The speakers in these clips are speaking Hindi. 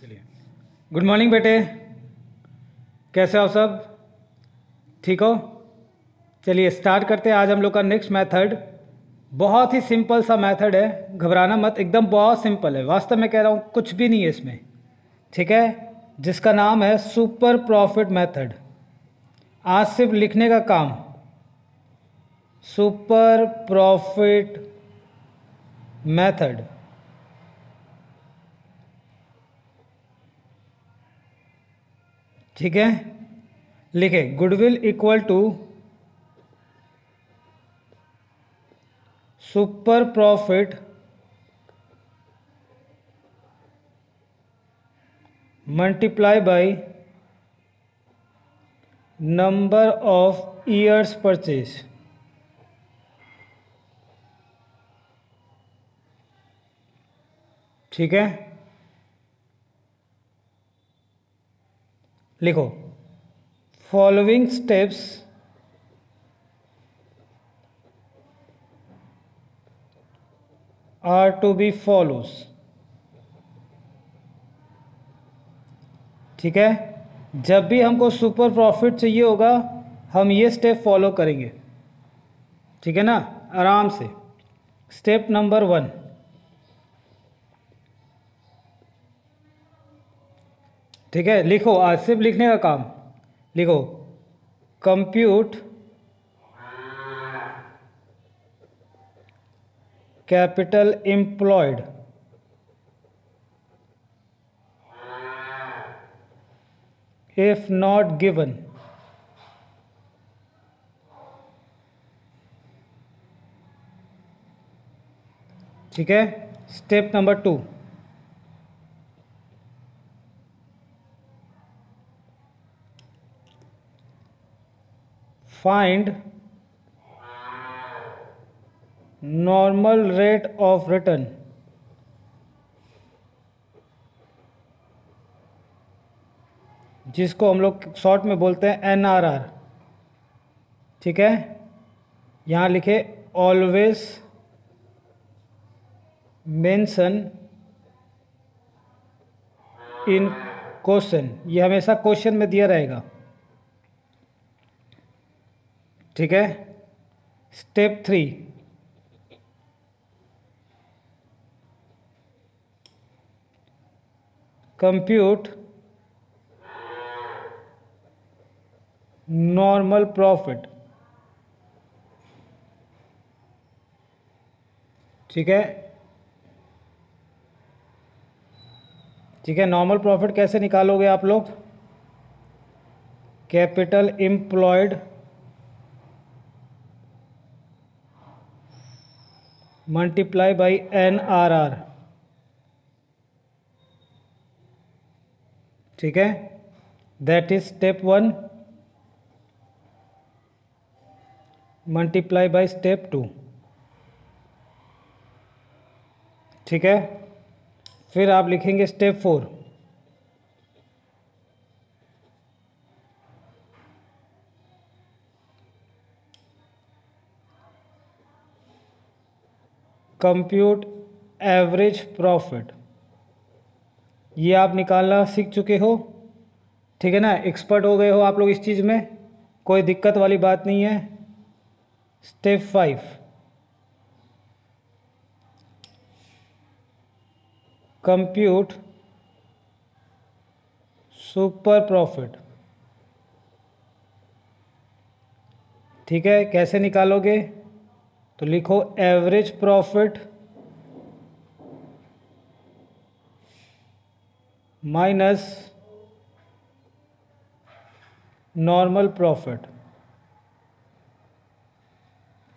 चलिए, गुड मॉर्निंग बेटे, कैसे हो सब? ठीक हो? चलिए स्टार्ट करते हैं। आज हम लोग का नेक्स्ट मेथड बहुत ही सिंपल सा मेथड है, घबराना मत, एकदम बहुत सिंपल है। वास्तव में कह रहा हूँ, कुछ भी नहीं है इसमें, ठीक है, जिसका नाम है सुपर प्रॉफिट मेथड। आज सिर्फ लिखने का काम, सुपर प्रॉफिट मेथड। ठीक है, लिखे goodwill equal to super profit multiply by number of years purchase. ठीक है, लिखो following steps are to be follows. ठीक है, जब भी हमको सुपर प्रॉफिट चाहिए होगा हम ये स्टेप फॉलो करेंगे। ठीक है ना, आराम से। स्टेप नंबर 1, ठीक है, लिखो, आज सिर्फ लिखने का काम। लिखो compute capital employed if not given। ठीक है, step number 2, find normal rate of return. जिसको हम लोग शॉर्ट में बोलते हैं NRR। ठीक है, यहां लिखे ऑलवेज मेंशन इन क्वेश्चन, ये हमेशा क्वेश्चन में दिया रहेगा। ठीक है, स्टेप 3, कंप्यूट नॉर्मल प्रॉफिट। ठीक है, ठीक है, नॉर्मल प्रॉफिट कैसे निकालोगे आप लोग? Capital employed multiply by NRR। ठीक है, that is step 1 multiply by step 2। ठीक है, फिर आप लिखेंगे स्टेप 4, कंप्यूट एवरेज प्रॉफिट। ये आप निकालना सीख चुके हो, ठीक है ना, एक्सपर्ट हो गए हो आप लोग इस चीज़ में, कोई दिक्कत वाली बात नहीं है। Step 5, compute super profit. ठीक है, कैसे निकालोगे? तो लिखो average profit minus normal profit.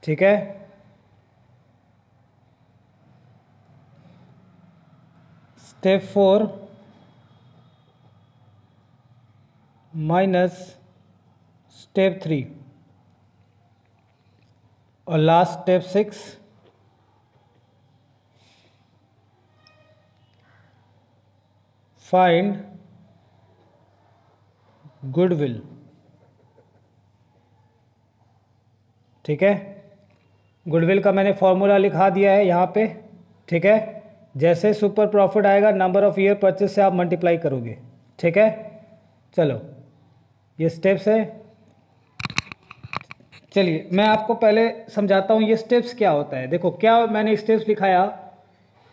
ठीक है, स्टेप 4 माइनस स्टेप 3 और लास्ट स्टेप 6, फाइंड गुडविल। ठीक है, गुडविल का मैंने फॉर्मूला लिखा दिया है यहाँ पे। ठीक है, जैसे सुपर प्रॉफिट आएगा नंबर ऑफ ईयर परचेज से आप मल्टीप्लाई करोगे, ठीक है। चलो ये स्टेप्स है। चलिए मैं आपको पहले समझाता हूँ ये स्टेप्स क्या होता है। देखो क्या मैंने स्टेप्स लिखाया,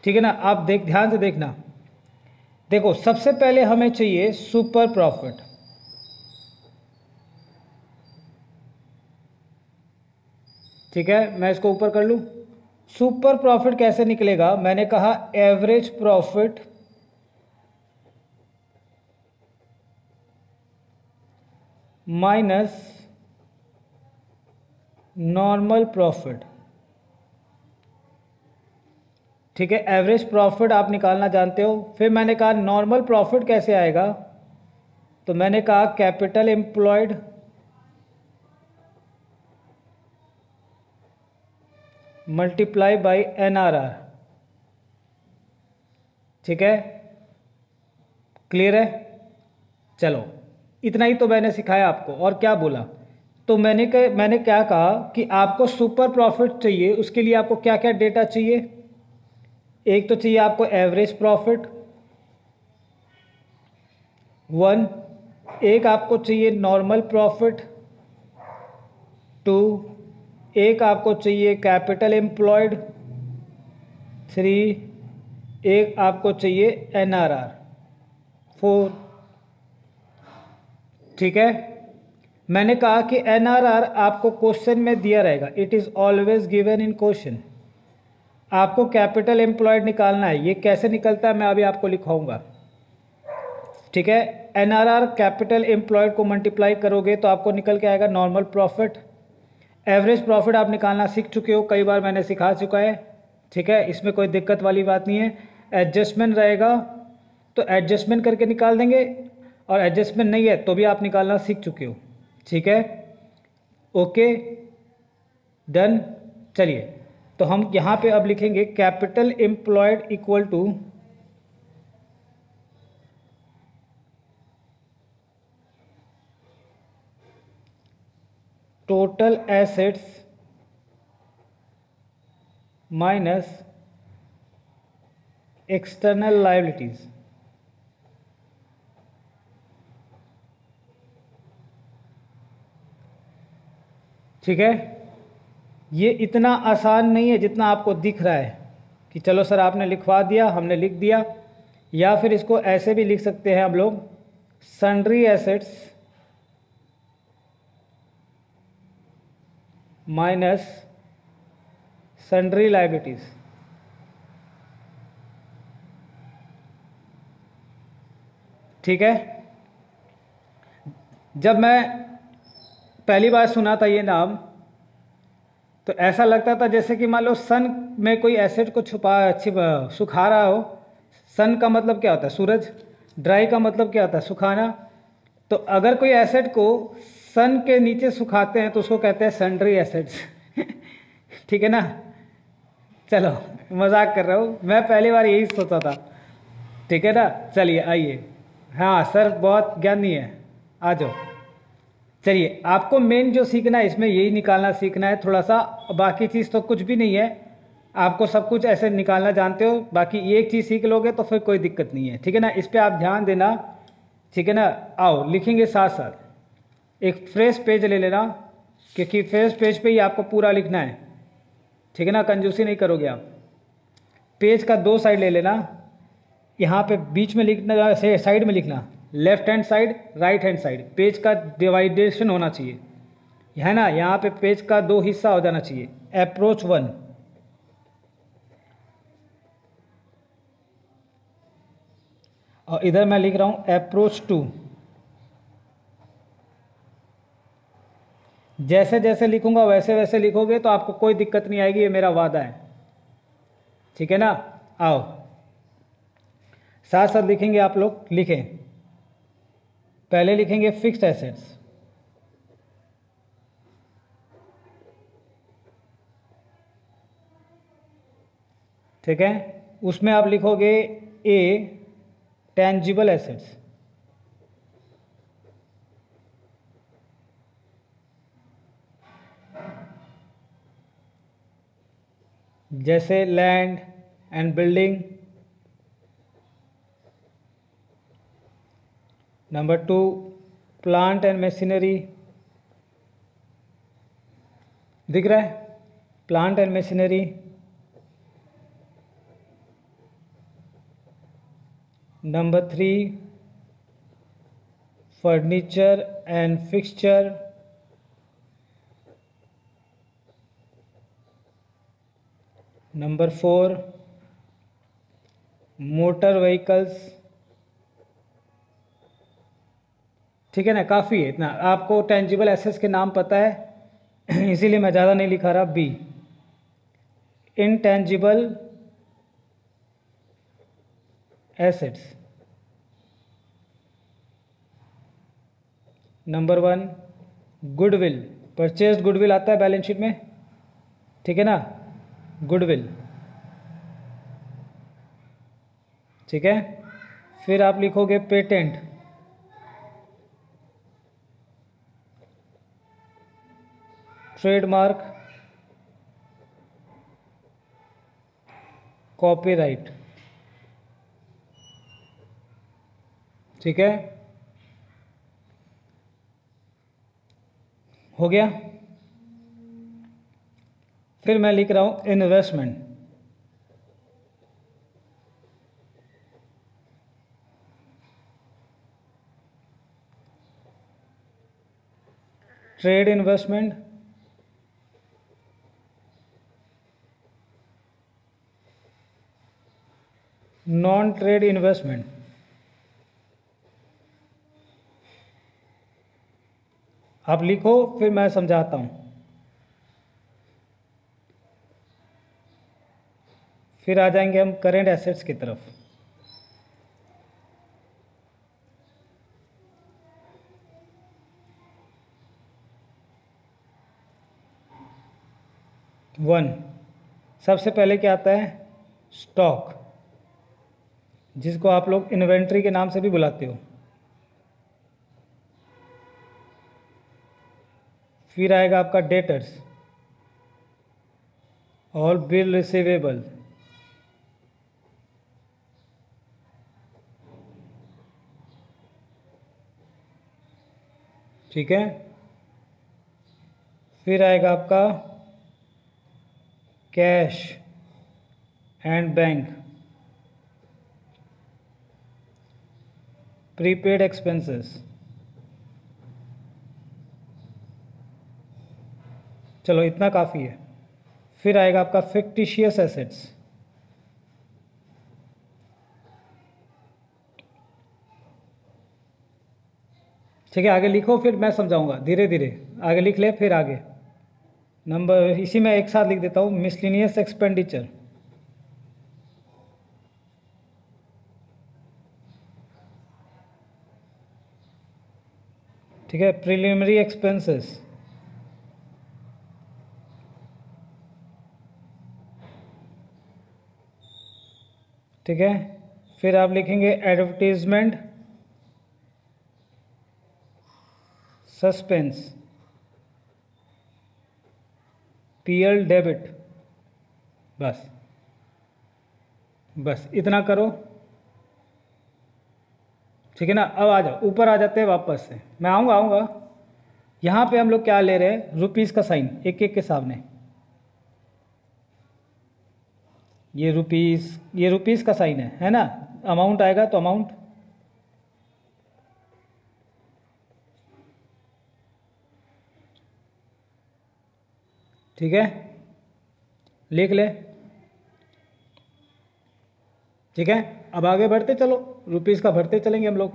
ठीक है ना। आप ध्यान से देखना। देखो सबसे पहले हमें चाहिए सुपर प्रॉफिट, ठीक है। मैं इसको ऊपर कर लूँ। सुपर प्रॉफिट कैसे निकलेगा, मैंने कहा average profit minus normal profit, ठीक है। एवरेज प्रॉफिट आप निकालना जानते हो। फिर मैंने कहा नॉर्मल प्रॉफिट कैसे आएगा, तो मैंने कहा capital employed multiply by NRR, ठीक है। क्लियर है। चलो इतना ही तो मैंने सिखाया आपको। और क्या बोला, तो मैंने क्या कहा कि आपको सुपर प्रॉफिट चाहिए, उसके लिए आपको क्या क्या डेटा चाहिए। एक तो चाहिए आपको एवरेज प्रॉफिट 1, एक आपको चाहिए नॉर्मल प्रॉफिट 2, एक आपको चाहिए कैपिटल एम्प्लॉयड 3, एक आपको चाहिए NRR 4, ठीक है। मैंने कहा कि NRR आपको क्वेश्चन में दिया रहेगा, it is always given in question. आपको कैपिटल एम्प्लॉयड निकालना है। ये कैसे निकलता है मैं अभी आपको लिखाऊंगा, ठीक है। NRR कैपिटल एम्प्लॉयड को मल्टीप्लाई करोगे तो आपको निकल के आएगा नॉर्मल प्रॉफिट। एवरेज प्रॉफिट आप निकालना सीख चुके हो, कई बार मैंने सिखा चुका है, ठीक है। इसमें कोई दिक्कत वाली बात नहीं है। एडजस्टमेंट रहेगा तो एडजस्टमेंट करके निकाल देंगे, और एडजस्टमेंट नहीं है तो भी आप निकालना सीख चुके हो, ठीक है। Okay done. चलिए तो हम यहाँ पे अब लिखेंगे capital employed equal to total assets minus external liabilities, ठीक है। ये इतना आसान नहीं है जितना आपको दिख रहा है कि चलो सर आपने लिखवा दिया हमने लिख दिया। या फिर इसको ऐसे भी लिख सकते हैं हम लोग, sundry assets minus sundry liabilities, ठीक है। जब मैं पहली बार सुना था ये नाम तो ऐसा लगता था जैसे कि मान लो सन में कोई एसिड को सुखा रहा हो। सन का मतलब क्या होता है, सूरज। ड्राई का मतलब क्या होता है, सुखाना। तो अगर कोई एसिड को सन के नीचे सुखाते हैं तो उसको कहते हैं सन्ड्री एसिड्स ठीक है ना। चलो मजाक कर रहा हूँ, मैं पहली बार यही सोचा था, ठीक है ना। चलिए आइए, हाँ सर बहुत ज्ञानी है, आ जाओ। चलिए आपको मेन जो सीखना है इसमें यही निकालना सीखना है थोड़ा सा, बाकी चीज़ तो कुछ भी नहीं है। आपको सब कुछ ऐसे निकालना जानते हो, बाकी एक चीज़ सीख लोगे तो फिर कोई दिक्कत नहीं है, ठीक है ना। इस पर आप ध्यान देना, ठीक है ना। आओ लिखेंगे साथ साथ। एक फ्रेश पेज ले लेना, क्योंकि फ्रेश पेज पे ही आपको पूरा लिखना है, ठीक है ना। कंजूसी नहीं करोगे आप। पेज का 2 साइड ले लेना, यहाँ पे बीच में लिखना, साइड में लिखना, left hand side right hand side. Page का डिवाइडेशन होना चाहिए, है ना। यहाँ पे पेज का 2 हिस्सा हो जाना चाहिए। अप्रोच 1, और इधर मैं लिख रहा हूँ अप्रोच 2। जैसे जैसे लिखूंगा वैसे वैसे लिखोगे तो आपको कोई दिक्कत नहीं आएगी, ये मेरा वादा है, ठीक है ना। आओ साथ साथ लिखेंगे, आप लोग लिखें। पहले लिखेंगे फिक्स्ड एसेट्स, ठीक है। उसमें आप लिखोगे ए टेंजिबल एसेट्स, जैसे land and building, number 2 plant and machinery, दिख रहा है, plant and machinery. Number 3 furniture and fixture. Number 4 motor vehicles. ठीक है ना, काफ़ी है इतना, आपको टेंजिबल एसेट्स के नाम पता है इसीलिए मैं ज़्यादा नहीं लिखा रहा। B intangible assets. Number 1 goodwill, purchased goodwill आता है बैलेंस शीट में, ठीक है ना, गुडविल, ठीक है। फिर आप लिखोगे पेटेंट, ट्रेडमार्क, कॉपीराइट, ठीक है, हो गया। फिर मैं लिख रहा हूं investment, trade investment, non trade investment, आप लिखो फिर मैं समझाता हूं। फिर आ जाएंगे हम करेंट एसेट्स की तरफ। वन, सबसे पहले क्या आता है, स्टॉक, जिसको आप लोग इन्वेंट्री के नाम से भी बुलाते हो। फिर आएगा आपका डेटर्स और बिल रिसीवेबल, ठीक है। फिर आएगा आपका cash and bank, prepaid expenses, चलो इतना काफ़ी है। फिर आएगा आपका फिक्टिशियस एसेट्स, ठीक है। आगे लिखो फिर मैं समझाऊंगा, धीरे धीरे आगे लिख ले फिर आगे। नंबर इसी में एक साथ लिख देता हूँ, मिसलिनियस एक्सपेंडिचर, ठीक है, प्रिलिमिनरी एक्सपेंसेस, ठीक है। फिर आप लिखेंगे एडवर्टीजमेंट, सस्पेंस, पीएल डेबिट, बस बस इतना करो, ठीक है ना। अब आ जाओ, ऊपर आ जाते हैं वापस से, मैं आऊँगा। यहाँ पे हम लोग क्या ले रहे हैं, रुपीज़ का साइन एक एक के सामने, ये रुपीज़ का साइन है ना। अमाउंट आएगा तो अमाउंट, ठीक है, लिख ले, ठीक है। अब आगे बढ़ते चलो, रुपीज़ का भरते चलेंगे हम लोग।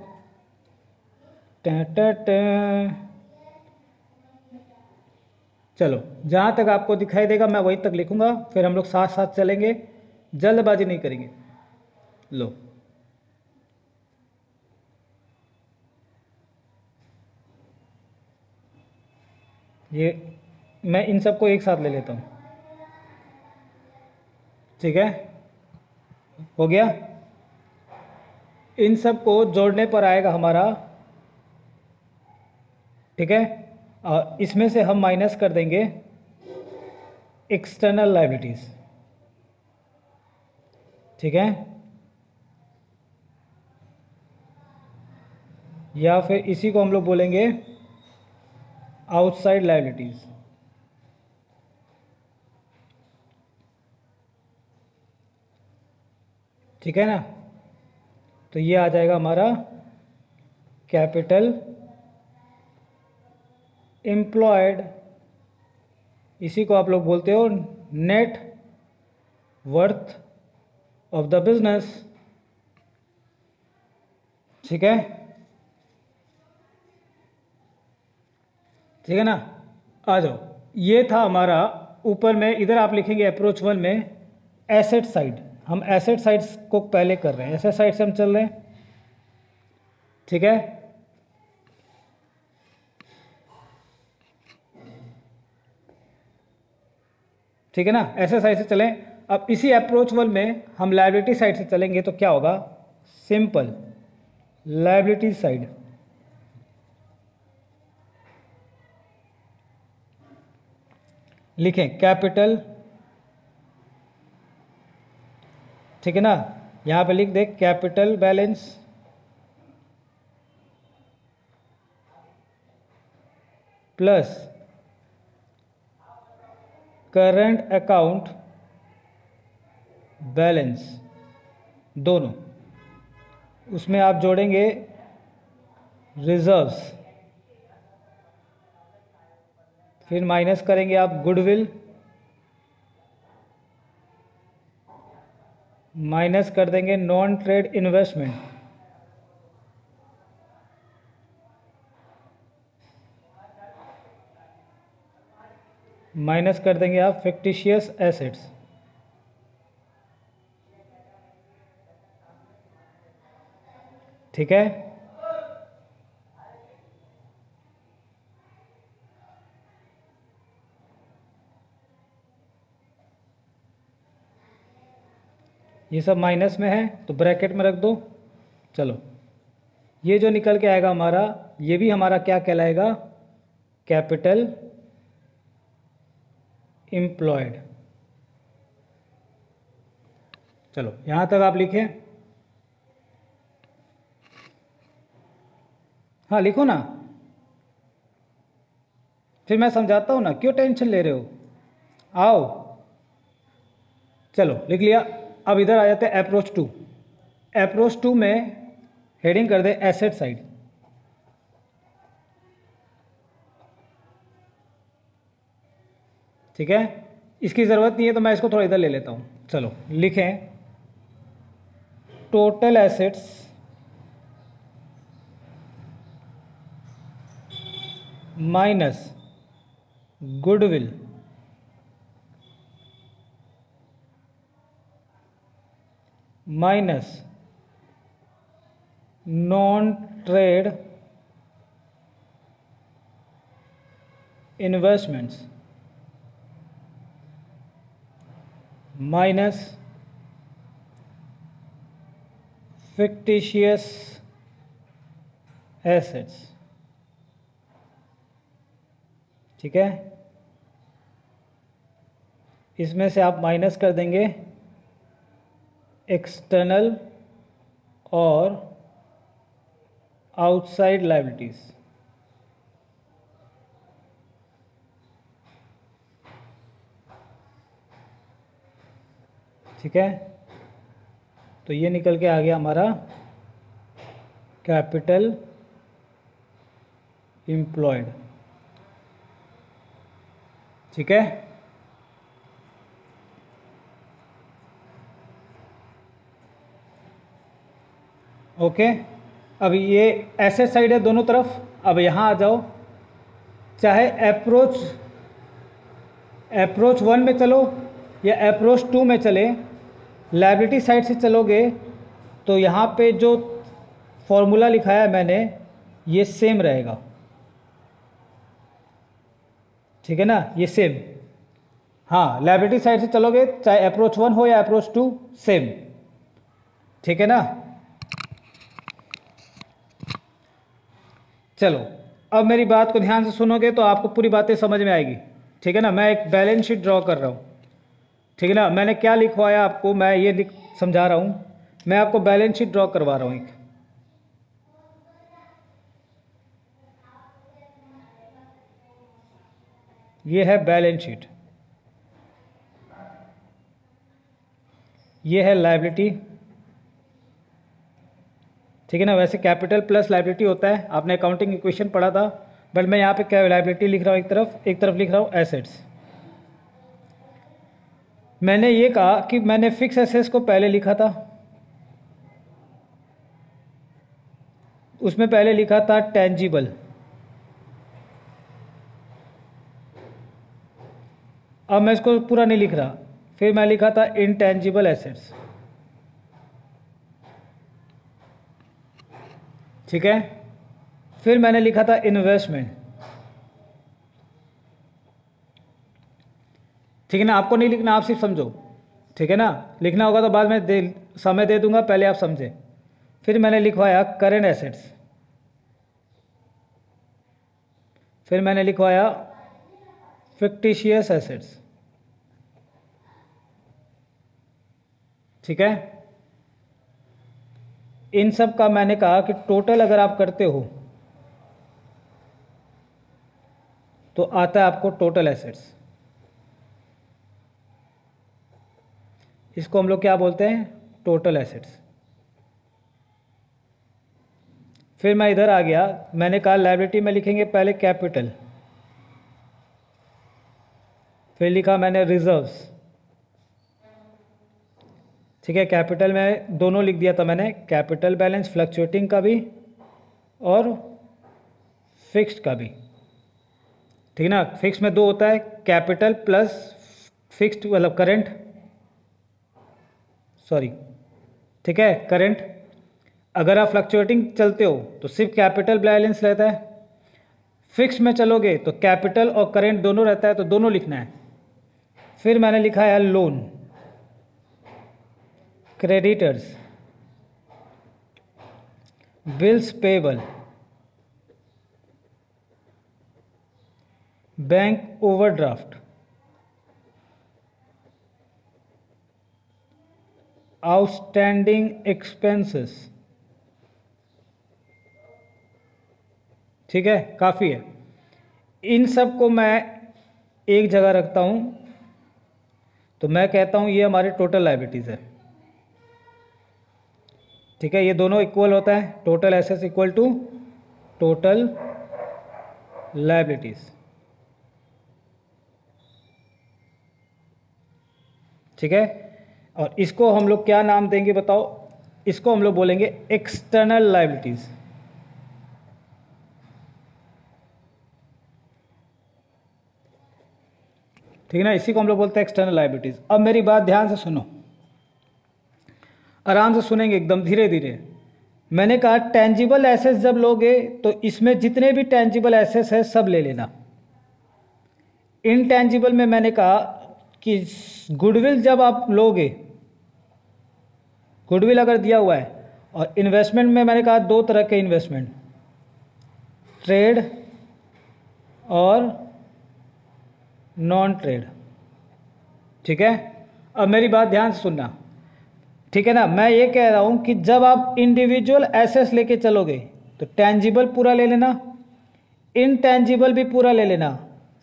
चलो जहाँ तक आपको दिखाई देगा मैं वहीं तक लिखूंगा, फिर हम लोग साथ साथ चलेंगे, जल्दबाजी नहीं करेंगे। लो ये मैं इन सबको एक साथ ले लेता हूँ, ठीक है, हो गया। इन सब को जोड़ने पर आएगा हमारा, ठीक है, और इसमें से हम माइनस कर देंगे एक्सटर्नल लायबिलिटीज, ठीक है। या फिर इसी को हम लोग बोलेंगे आउटसाइड लायबिलिटीज। ठीक है ना। तो ये आ जाएगा हमारा कैपिटल एम्प्लॉयड, इसी को आप लोग बोलते हो net worth of the business. ठीक है, ठीक है ना। आ जाओ, ये था हमारा ऊपर में। इधर आप लिखेंगे अप्रोच 1 में एसेट साइड। हम एसेट साइड्स को पहले कर रहे हैं, एसेट साइड से हम चल रहे हैं। ठीक है, ठीक है ना, एसेट साइड से चलें। अब इसी अप्रोच 1 में हम लायबिलिटी साइड से चलेंगे तो क्या होगा, सिंपल लायबिलिटी साइड। लिखें कैपिटल, ठीक है ना, यहां पे लिख दे capital balance plus current account balance, दोनों। उसमें आप जोड़ेंगे रिजर्व्स, फिर माइनस करेंगे आप गुडविल, माइनस कर देंगे नॉन ट्रेड इन्वेस्टमेंट, माइनस कर देंगे आप फिक्टिशियस एसेट्स। ठीक है, ये सब माइनस में है तो ब्रैकेट में रख दो। चलो, ये जो निकल के आएगा हमारा, ये भी हमारा क्या कहलाएगा, कैपिटल एम्प्लॉयड। चलो यहां तक आप लिखें। हाँ लिखो ना, फिर मैं समझाता हूं ना, क्यों टेंशन ले रहे हो, आओ। चलो लिख लिया। अब इधर आ जाते हैं अप्रोच 2। अप्रोच 2 में हेडिंग कर दे एसेट साइड। ठीक है, इसकी ज़रूरत नहीं है तो मैं इसको थोड़ा इधर ले लेता हूं। चलो लिखें total assets minus goodwill minus non trade investments minus fictitious assets. ठीक है, इसमें से आप माइनस कर देंगे एक्सटर्नल और आउटसाइड लायबिलिटीज। ठीक है, तो ये निकल के आ गया हमारा कैपिटल एम्प्लॉयड। ठीक है, ओके। अब ये एसेट साइड है दोनों तरफ। अब यहाँ आ जाओ, चाहे अप्रोच 1 में चलो या अप्रोच 2 में चले, लायबिलिटी साइड से चलोगे तो यहाँ पे जो फॉर्मूला लिखा है मैंने, ये सेम रहेगा। ठीक है ना, ये सेम। हाँ, लायबिलिटी साइड से चलोगे चाहे अप्रोच 1 हो या अप्रोच 2, सेम। ठीक है ना। चलो अब मेरी बात को ध्यान से सुनोगे तो आपको पूरी बातें समझ में आएगी। ठीक है ना, मैं एक बैलेंस शीट ड्रॉ कर रहा हूँ। ठीक है ना, मैंने क्या लिखवाया आपको, मैं ये समझा रहा हूँ। मैं आपको बैलेंस शीट ड्रॉ करवा रहा हूँ एक। ये है बैलेंस शीट, ये है लायबिलिटी, ठीक है ना। वैसे कैपिटल प्लस लायबिलिटी होता है, आपने अकाउंटिंग इक्वेशन पढ़ा था, बट मैं यहाँ पे क्या लायबिलिटी लिख रहा हूँ, एक तरफ लिख रहा हूँ एसेट्स। मैंने ये कहा कि मैंने फिक्स एसेट्स को पहले लिखा था, उसमें पहले लिखा था टेंजिबल, अब मैं इसको पूरा नहीं लिख रहा, फिर मैं लिखा था इनटेंजिबल एसेट्स, ठीक है। फिर मैंने लिखा था इन्वेस्टमेंट, ठीक है ना। आपको नहीं लिखना, आप सिर्फ समझो, ठीक है ना। लिखना होगा तो बाद में समय दे दूंगा, पहले आप समझें। फिर मैंने लिखवाया करेंट एसेट्स, फिर मैंने लिखवाया फिक्टिशियस एसेट्स, ठीक है। इन सब का मैंने कहा कि टोटल अगर आप करते हो तो आता है आपको टोटल एसेट्स। इसको हम लोग क्या बोलते हैं, टोटल एसेट्स। फिर मैं इधर आ गया, मैंने कहा लायबिलिटी में लिखेंगे पहले कैपिटल, फिर लिखा मैंने रिजर्व्स, ठीक है। कैपिटल में दोनों लिख दिया था मैंने, कैपिटल बैलेंस फ्लक्चुएटिंग का भी और फिक्स्ड का भी, ठीक है ना। फिक्स में दो होता है, कैपिटल प्लस फिक्स्ड मतलब करंट, सॉरी, ठीक है, करंट। अगर आप फ्लक्चुएटिंग चलते हो तो सिर्फ कैपिटल बैलेंस रहता है, फिक्स में चलोगे तो कैपिटल और करंट दोनों रहता है, तो दोनों लिखना है। फिर मैंने लिखा है loan, creditors, bills payable, bank overdraft, outstanding expenses, ठीक है, काफ़ी है। इन सब को मैं एक जगह रखता हूं, तो मैं कहता हूं ये हमारे टोटल लायबिलिटीज़ है, ठीक है। ये दोनों इक्वल होता है, total assets equal to total liabilities, ठीक है। और इसको हम लोग क्या नाम देंगे बताओ, इसको हम लोग बोलेंगे एक्सटर्नल लायबिलिटीज़, ठीक है ना। इसी को हम लोग बोलते हैं एक्सटर्नल लायबिलिटीज़। अब मेरी बात ध्यान से सुनो, आराम से सुनेंगे, एकदम धीरे धीरे। मैंने कहा टेंजिबल एसेट्स जब लोगे तो इसमें जितने भी टेंजिबल एसेट्स है सब ले लेना। इनटेंजिबल में मैंने कहा कि गुडविल जब आप लोगे, गुडविल अगर दिया हुआ है, और इन्वेस्टमेंट में मैंने कहा दो तरह के इन्वेस्टमेंट, ट्रेड और नॉन ट्रेड, ठीक है। अब मेरी बात ध्यान से सुनना, ठीक है ना। मैं ये कह रहा हूं कि जब आप इंडिविजुअल एसेट्स लेके चलोगे तो टेंजिबल पूरा ले लेना, इनटेंजिबल भी पूरा ले लेना,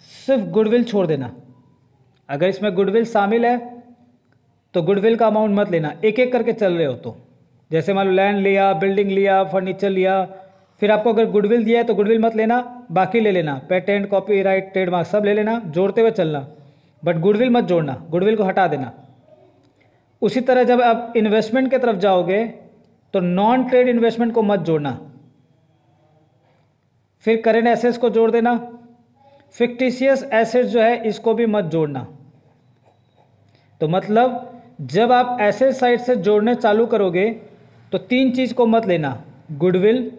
सिर्फ गुडविल छोड़ देना। अगर इसमें गुडविल शामिल है तो गुडविल का अमाउंट मत लेना, एक एक करके चल रहे हो तो। जैसे मान लो लैंड लिया, बिल्डिंग लिया, फर्नीचर लिया, फिर आपको अगर गुडविल दिया है तो गुडविल मत लेना, बाकी ले लेना, पेटेंट, कॉपीराइट, ट्रेडमार्क सब ले लेना, जोड़ते हुए चलना, बट गुडविल मत जोड़ना, गुडविल को हटा देना। उसी तरह जब आप इन्वेस्टमेंट की तरफ जाओगे तो नॉन ट्रेड इन्वेस्टमेंट को मत जोड़ना, फिर करेंट एसेट्स को जोड़ देना, फिक्टिशियस एसेट्स जो है इसको भी मत जोड़ना। तो मतलब जब आप एसेट साइड से जोड़ने चालू करोगे तो तीन चीज को मत लेना, गुडविल,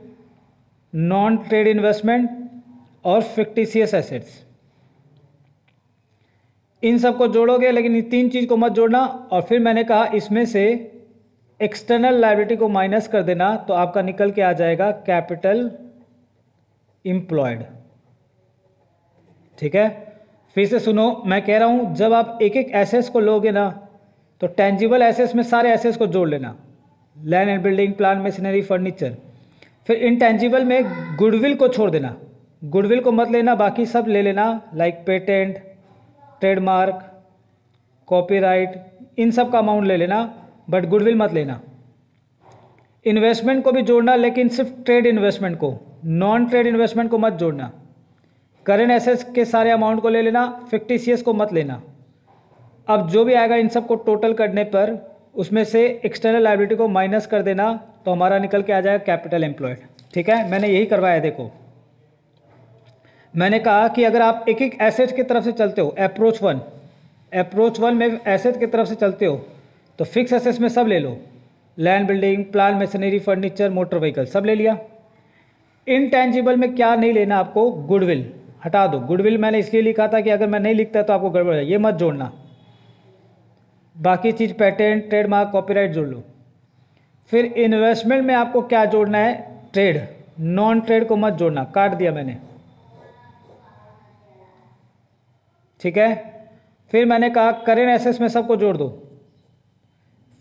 नॉन ट्रेड इन्वेस्टमेंट और फिक्टिशियस एसेट्स। इन सब को जोड़ोगे लेकिन इन तीन चीज को मत जोड़ना। और फिर मैंने कहा इसमें से एक्सटर्नल लायबिलिटी को माइनस कर देना, तो आपका निकल के आ जाएगा कैपिटल एम्प्लॉयड, ठीक है। फिर से सुनो, मैं कह रहा हूं जब आप एक एक एसेट्स को लोगे ना तो टेंजिबल एसेट्स में सारे एसेट्स को जोड़ लेना, land and building, plant, machinery, furniture. फिर इनटेंजिबल में गुडविल को छोड़ देना, गुडविल को मत लेना, बाकी सब ले लेना, लाइक पेटेंट, ट्रेडमार्क, कॉपीराइट, इन सब का अमाउंट ले लेना, बट गुडविल मत लेना। इन्वेस्टमेंट को भी जोड़ना, लेकिन सिर्फ ट्रेड इन्वेस्टमेंट को, नॉन ट्रेड इन्वेस्टमेंट को मत जोड़ना। करेंट एसेट्स के सारे अमाउंट को ले लेना, फिक्टिशियस को मत लेना। अब जो भी आएगा इन सब को टोटल करने पर उसमें से एक्सटर्नल लायबिलिटी को माइनस कर देना, तो हमारा निकल के आ जाएगा कैपिटल एम्प्लॉयड। ठीक है, मैंने यही करवाया। देखो मैंने कहा कि अगर आप एक एक एसेट की तरफ से चलते हो, अप्रोच वन में एसेट की तरफ से चलते हो, तो फिक्स एसेट्स में सब ले लो, land, building, plant, machinery, furniture, motor vehicle, सब ले लिया। इनटेंजिबल में क्या नहीं लेना आपको? गुडविल हटा दो। गुडविल मैंने इसलिए लिखा था कि अगर मैं नहीं लिखता तो आपको गड़बड़ है, ये मत जोड़ना। बाकी चीज़ पेटेंट, ट्रेडमार्क, कॉपीराइट जोड़ लो। फिर इन्वेस्टमेंट में आपको क्या जोड़ना है? ट्रेड, नॉन ट्रेड को मत जोड़ना, काट दिया मैंने। ठीक है, फिर मैंने कहा करेंट एसेट्स में सबको जोड़ दो,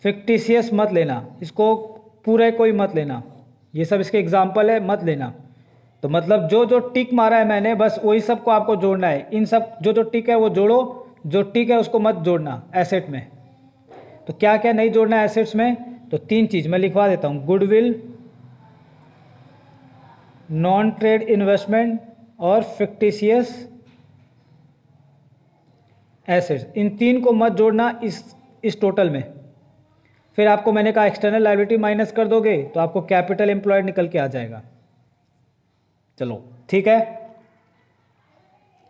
फिक्टिशियस मत लेना, इसको पूरे कोई मत लेना, ये सब इसके एग्जाम्पल है, मत लेना। तो मतलब जो जो टिक मारा है मैंने, बस वही सब को आपको जोड़ना है। इन सब जो जो टिक है वो जोड़ो, जो टिक है उसको मत जोड़ना एसेट में। तो क्या क्या नहीं जोड़ना है एसेट्स में? तो 3 चीज़ मैं लिखवा देता हूँ, गुडविल, नॉन ट्रेड इन्वेस्टमेंट और फिक्टिशियस एसेट्स। इन 3 को मत जोड़ना इस टोटल में। फिर आपको मैंने कहा एक्सटर्नल लायबिलिटी माइनस कर दोगे तो आपको कैपिटल एम्प्लॉयड निकल के आ जाएगा। चलो ठीक है,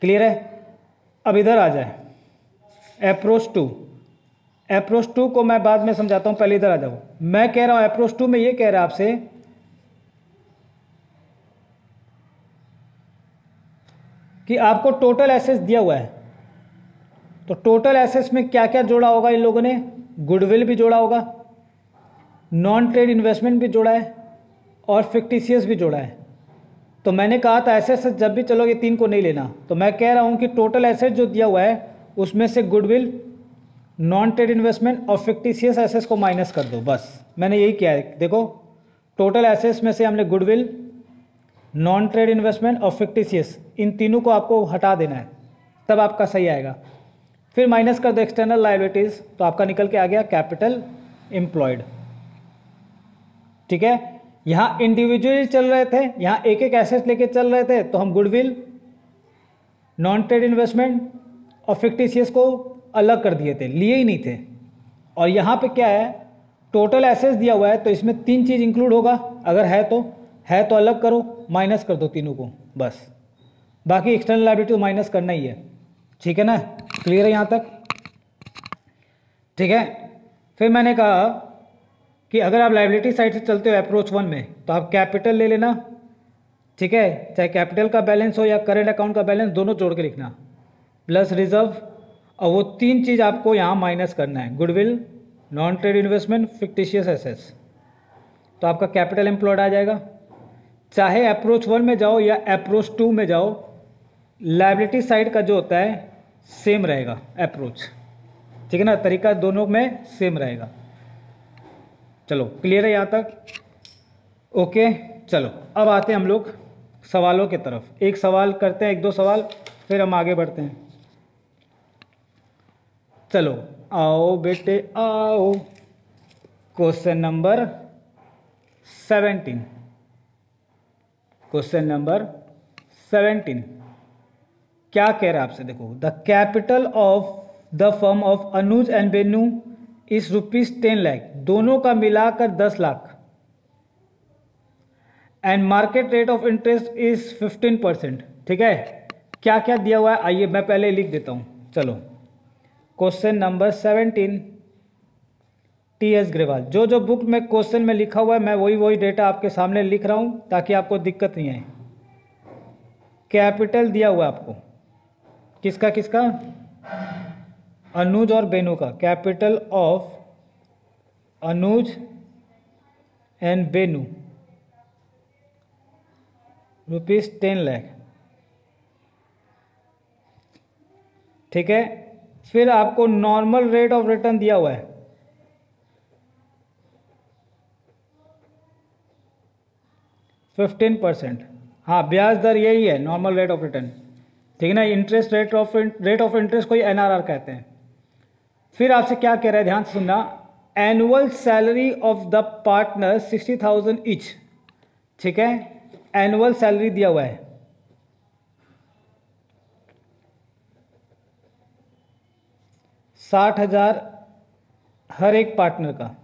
क्लियर है। अब इधर आ जाए, अप्रोच टू को मैं बाद में समझाता हूं, पहले इधर आ जाओ। मैं कह रहा हूं अप्रोच टू में ये कह रहा है आपसे कि आपको टोटल एसेट्स दिया हुआ है, तो टोटल एसेट्स में क्या क्या जोड़ा होगा इन लोगों ने? गुडविल भी जोड़ा होगा, नॉन ट्रेड इन्वेस्टमेंट भी जोड़ा है और फिक्टिशियस भी जोड़ा है। तो मैंने कहा था एसेट्स जब भी चलोगे 3 को नहीं लेना। तो मैं कह रहा हूं कि टोटल एसेट जो दिया हुआ है उसमें से गुडविल, नॉन ट्रेड इन्वेस्टमेंट और फिक्टिशियस एसेट्स को माइनस कर दो, बस मैंने यही किया है। देखो टोटल एसेट्स में से हमने गुडविल, नॉन ट्रेड इन्वेस्टमेंट और फिक्टिशियस, इन तीनों को आपको हटा देना है, तब आपका सही आएगा। फिर माइनस कर दो एक्सटर्नल लायबिलिटीज, तो आपका निकल के आ गया कैपिटल एम्प्लॉयड। ठीक है, यहाँ इंडिविजुअली चल रहे थे, यहाँ एक एक एसेट लेके चल रहे थे, तो हम गुडविल, नॉन ट्रेड इन्वेस्टमेंट और फिक्टिशियस को अलग कर दिए थे, लिए ही नहीं थे। और यहाँ पे क्या है, टोटल एसेट्स दिया हुआ है तो इसमें 3 चीज़ इंक्लूड होगा, अगर है तो अलग करो, माइनस कर दो तीनों को बस। बाकी एक्सटर्नल लायबिलिटी माइनस करना ही है। ठीक है ना, क्लियर है यहाँ तक? ठीक है, फिर मैंने कहा कि अगर आप लायबिलिटी साइड से चलते हो अप्रोच 1 में, तो आप कैपिटल ले लेना। ठीक है, चाहे कैपिटल का बैलेंस हो या करेंट अकाउंट का बैलेंस, दोनों जोड़ के लिखना, प्लस रिजर्व, और वो 3 चीज़ आपको यहाँ माइनस करना है, goodwill, non trade investment, fictitious assets, तो आपका कैपिटल एम्प्लॉयड आ जाएगा। चाहे अप्रोच 1 में जाओ या अप्रोच 2 में जाओ, लायबिलिटी साइड का जो होता है सेम रहेगा अप्रोच। ठीक है ना, तरीका दोनों में सेम रहेगा। चलो क्लियर है यहाँ तक? ओके, चलो अब आते हैं हम लोग सवालों की तरफ। एक सवाल करते हैं, 1-2 सवाल, फिर हम आगे बढ़ते हैं। चलो आओ बेटे आओ, क्वेश्चन नंबर 17। क्वेश्चन नंबर 17 क्या कह रहा है आपसे? देखो, the capital of the firm of Anuj and Benu is ₹10 lakh, दोनों का मिलाकर 10 lakh, and market rate of interest is 15%। ठीक है, क्या क्या दिया हुआ है आइए मैं पहले लिख देता हूं। चलो क्वेश्चन नंबर 17, TS ग्रेवाल। जो जो बुक में क्वेश्चन में लिखा हुआ है मैं वही डेटा आपके सामने लिख रहा हूं ताकि आपको दिक्कत नहीं आए। कैपिटल दिया हुआ है आपको, किसका किसका? अनुज और बेनू का। Capital of Anuj and Benu ₹10 lakh. ठीक है, फिर आपको नॉर्मल रेट ऑफ रिटर्न दिया हुआ है, %15। हाँ, ब्याज दर यही है, नॉर्मल रेट ऑफ रिटर्न, ठीक है ना। इंटरेस्ट रेट ऑफ इंटरेस्ट को एनआरआर कहते हैं। फिर आपसे क्या कह रहा है, ध्यान से सुनना। Annual salary of the partner 60,000 each, ठीक है। एनुअल सैलरी दिया हुआ है, $60,000 हर एक पार्टनर का,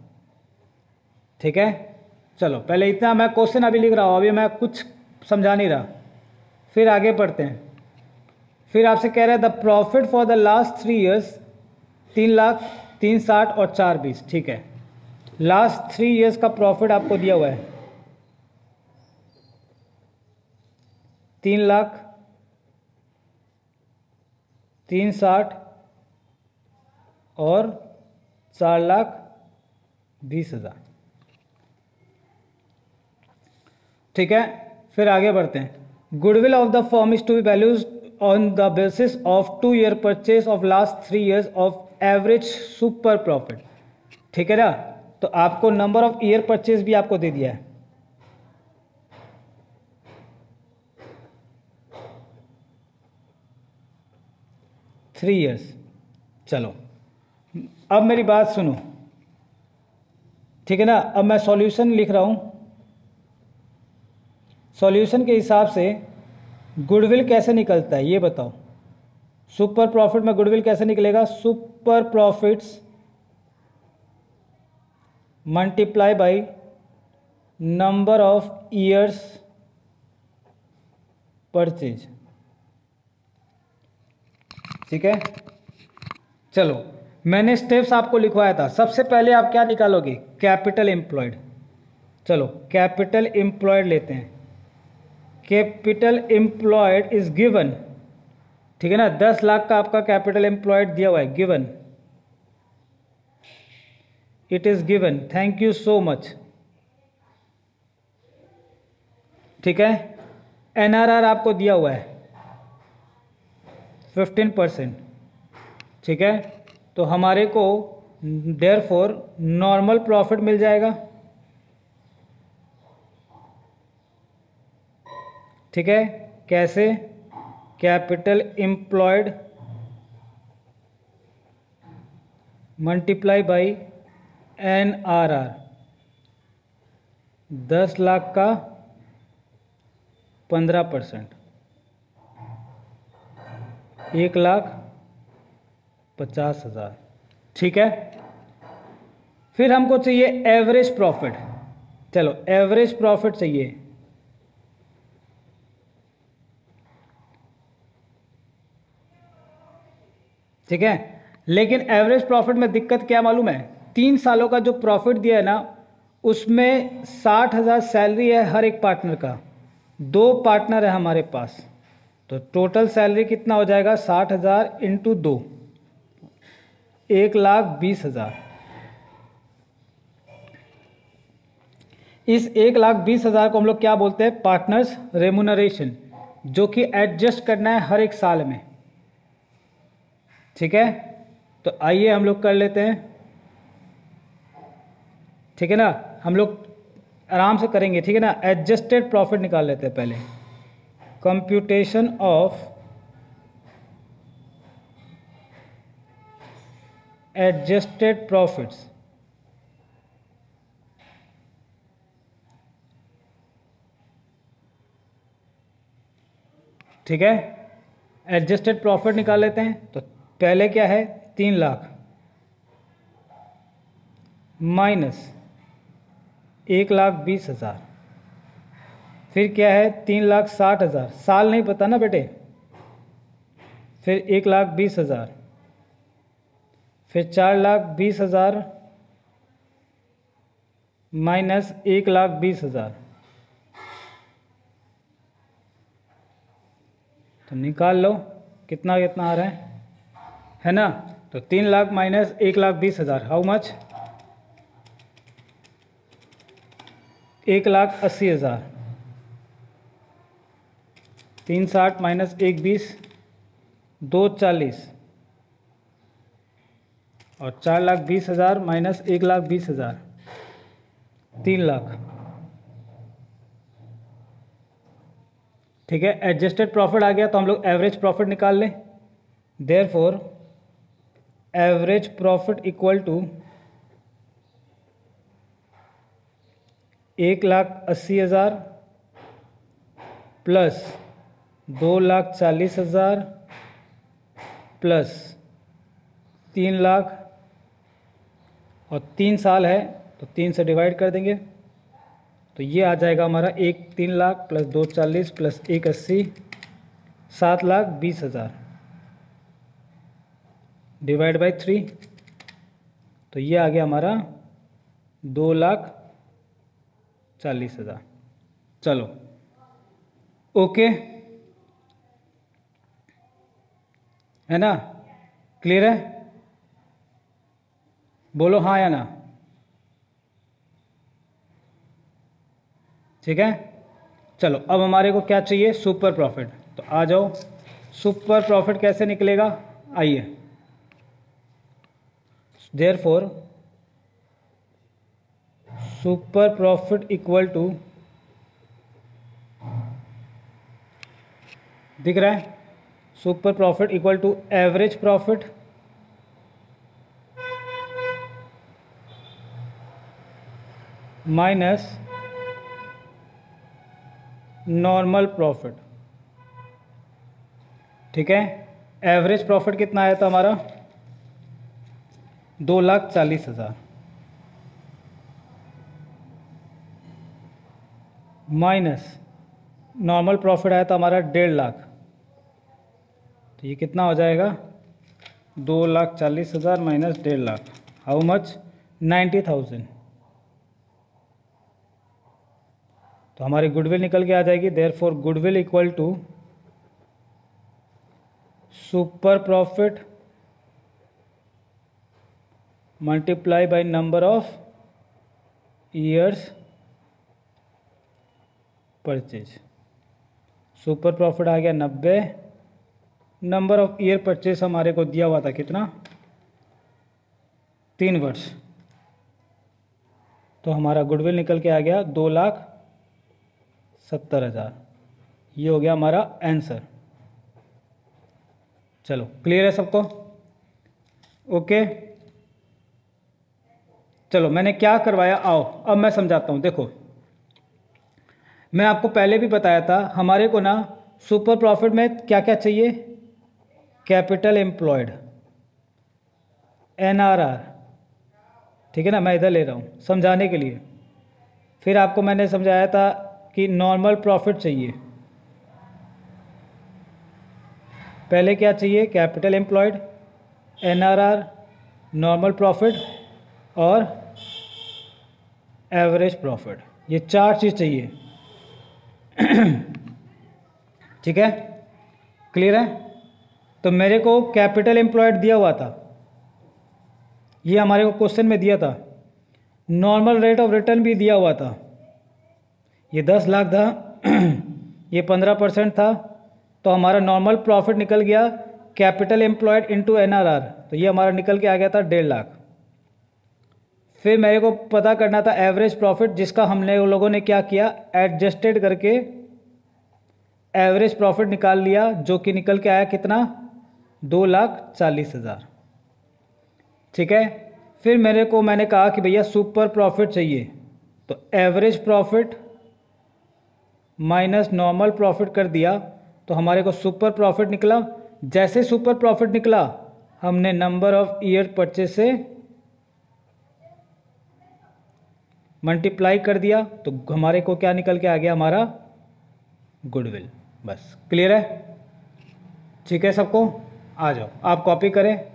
ठीक है। चलो पहले इतना, मैं क्वेश्चन अभी लिख रहा हूँ, अभी मैं कुछ समझा नहीं रहा। फिर आगे पढ़ते हैं। फिर आपसे कह रहा है the profit for the last 3 years 3 lakh, 360 और 420, ठीक है। लास्ट 3 ईयर्स का प्रॉफिट आपको दिया हुआ है 3 लाख, 360 और 4,20,000, ठीक है। फिर आगे बढ़ते हैं। Goodwill of the firm is to be values on the basis of 2 year purchase of last 3 years of average super profit, ठीक है ना। तो आपको नंबर ऑफ ईयर परचेज भी आपको दे दिया है, थ्री ईयर्स। चलो अब मेरी बात सुनो, ठीक है ना। अब मैं सॉल्यूशन लिख रहा हूं। सॉल्यूशन के हिसाब से गुडविल कैसे निकलता है ये बताओ। सुपर प्रॉफिट में गुडविल कैसे निकलेगा? Super profits multiply by number of years purchase, ठीक है। चलो मैंने स्टेप्स आपको लिखवाया था। सबसे पहले आप क्या निकालोगे? Capital employed. चलो कैपिटल एम्प्लॉयड लेते हैं। कैपिटल एम्प्लॉयड इज गिवन, ठीक है ना। 10 लाख का आपका कैपिटल एम्प्लॉयड दिया हुआ है, given, it is given, thank you so much, ठीक है। एनआरआर आपको दिया हुआ है 15%, ठीक है। तो हमारे को देयरफॉर नॉर्मल प्रॉफिट मिल जाएगा, ठीक है। कैसे? Capital employed multiply by NRR, 10 lakh का 15%, 1,50,000, ठीक है। फिर हमको चाहिए एवरेज प्रॉफिट। चलो एवरेज प्रॉफिट चाहिए, ठीक है। लेकिन एवरेज प्रॉफिट में दिक्कत क्या मालूम है? 3 सालों का जो प्रॉफिट दिया है ना, उसमें 60,000 सैलरी है हर एक पार्टनर का, 2 पार्टनर है हमारे पास, तो टोटल सैलरी कितना हो जाएगा? 60,000 इंटू 2, 1,20,000। इस 1,20,000 को हम लोग क्या बोलते हैं? पार्टनर्स रेमुनरेशन, जो कि एडजस्ट करना है हर एक साल में, ठीक है। तो आइए हम लोग कर लेते हैं, ठीक है ना। हम लोग आराम से करेंगे, ठीक है ना। एडजस्टेड प्रॉफिट निकाल लेते हैं पहले। कंप्यूटेशन ऑफ एडजस्टेड प्रॉफिट्स, ठीक है। एडजस्टेड प्रॉफिट निकाल लेते हैं। तो पहले क्या है? 3 लाख माइनस 1,20,000, फिर क्या है? 3,60,000, साल नहीं पता ना बेटे, फिर 1,20,000, फिर 4,20,000 माइनस 1,20,000, तो निकाल लो कितना कितना आ रहा है ना। तो 3 lakh minus 1,20,000, how much? 1,80,000, 360 minus 1,20, 240, और 4,20,000 माइनस 1,20,000, 3 लाख। ठीक है, एडजस्टेड प्रॉफिट आ गया तो हम लोग एवरेज प्रॉफिट निकाल लें। Therefore average profit equal to 1,80,000 plus 2,40,000 plus 3,00,000 और 3 साल है तो 3 से डिवाइड कर देंगे तो ये आ जाएगा हमारा 3,00,000 प्लस 2,40 प्लस 1,80 7,20,000 डिवाइड बाई 3 तो ये आ गया हमारा 2,40,000। चलो ओके, है ना, क्लियर है, बोलो हाँ या ना। ठीक है, चलो अब हमारे को क्या चाहिए, सुपर प्रॉफिट। तो आ जाओ, सुपर प्रॉफिट कैसे निकलेगा, आइए। Therefore super profit equal to, दिख रहा है, super profit equal to average profit minus normal profit. ठीक है, एवरेज प्रॉफिट कितना आया था हमारा, 2,40,000 माइनस नॉर्मल प्रॉफिट आया था हमारा 1,50,000। तो ये कितना हो जाएगा, 2,40,000 माइनस 1,50,000, हाउ मच, 90,000। तो हमारी गुडविल निकल के आ जाएगी। Therefore goodwill equal to super profit multiply by number of years purchase. Super profit आ गया 90, नंबर ऑफ ईयर परचेज हमारे को दिया हुआ था कितना, 3 वर्ष। तो हमारा गुडविल निकल के आ गया 2,70,000। ये हो गया हमारा आंसर। चलो क्लियर है सबको, ओके। चलो मैंने क्या करवाया, आओ अब मैं समझाता हूँ। देखो मैं आपको पहले भी बताया था, हमारे को ना सुपर प्रॉफिट में क्या क्या चाहिए, कैपिटल एम्प्लॉयड, NRR। ठीक है ना, मैं इधर ले रहा हूँ समझाने के लिए। फिर आपको मैंने समझाया था कि नॉर्मल प्रॉफिट चाहिए। पहले क्या चाहिए, capital employed, NRR, normal profit और एवरेज प्रॉफिट। ये 4 चीज़ चाहिए। ठीक है, क्लियर है। तो मेरे को कैपिटल एम्प्लॉयड दिया हुआ था, ये हमारे को क्वेश्चन में दिया था। नॉर्मल रेट ऑफ रिटर्न भी दिया हुआ था, ये 10 लाख था, ये 15% था। तो हमारा नॉर्मल प्रॉफिट निकल गया कैपिटल एम्प्लॉयड इंटू NRR, तो ये हमारा निकल के आ गया था 1.5 लाख। फिर मेरे को पता करना था एवरेज प्रॉफिट, जिसका हमने उन लोगों ने क्या किया, एडजस्टेड करके एवरेज प्रॉफिट निकाल लिया, जो कि निकल के आया कितना, 2,40,000। ठीक है, फिर मैंने कहा कि भैया सुपर प्रॉफिट चाहिए, तो average profit minus normal profit कर दिया, तो हमारे को सुपर प्रॉफिट निकला। जैसे सुपर प्रॉफिट निकला, हमने नंबर ऑफ ईयर परचेज से मल्टीप्लाई कर दिया, तो हमारे को क्या निकल के आ गया, हमारा गुडविल। बस क्लियर है, ठीक है सबको। आ जाओ आप कॉपी करें।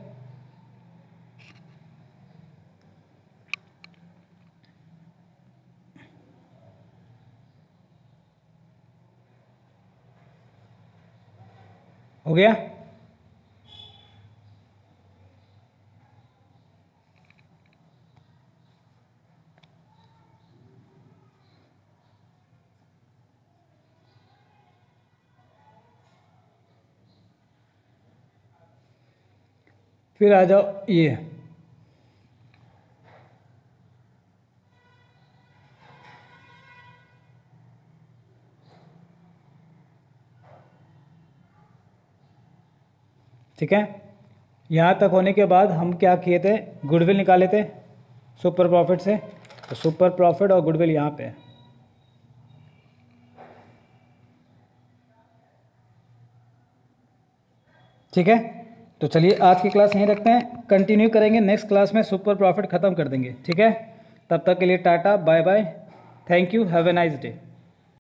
हो गया, फिर आ जाओ ये ठीक है, यहाँ तक होने के बाद हम क्या किए थे, गुडविल निकाले थे सुपर प्रॉफिट से। तो सुपर प्रॉफिट और गुडविल यहाँ पे है। ठीक है, तो चलिए आज की क्लास यहीं रखते हैं, कंटिन्यू करेंगे नेक्स्ट क्लास में, सुपर प्रॉफिट ख़त्म कर देंगे। ठीक है, तब तक के लिए ta ta bye bye, thank you, have a nice day.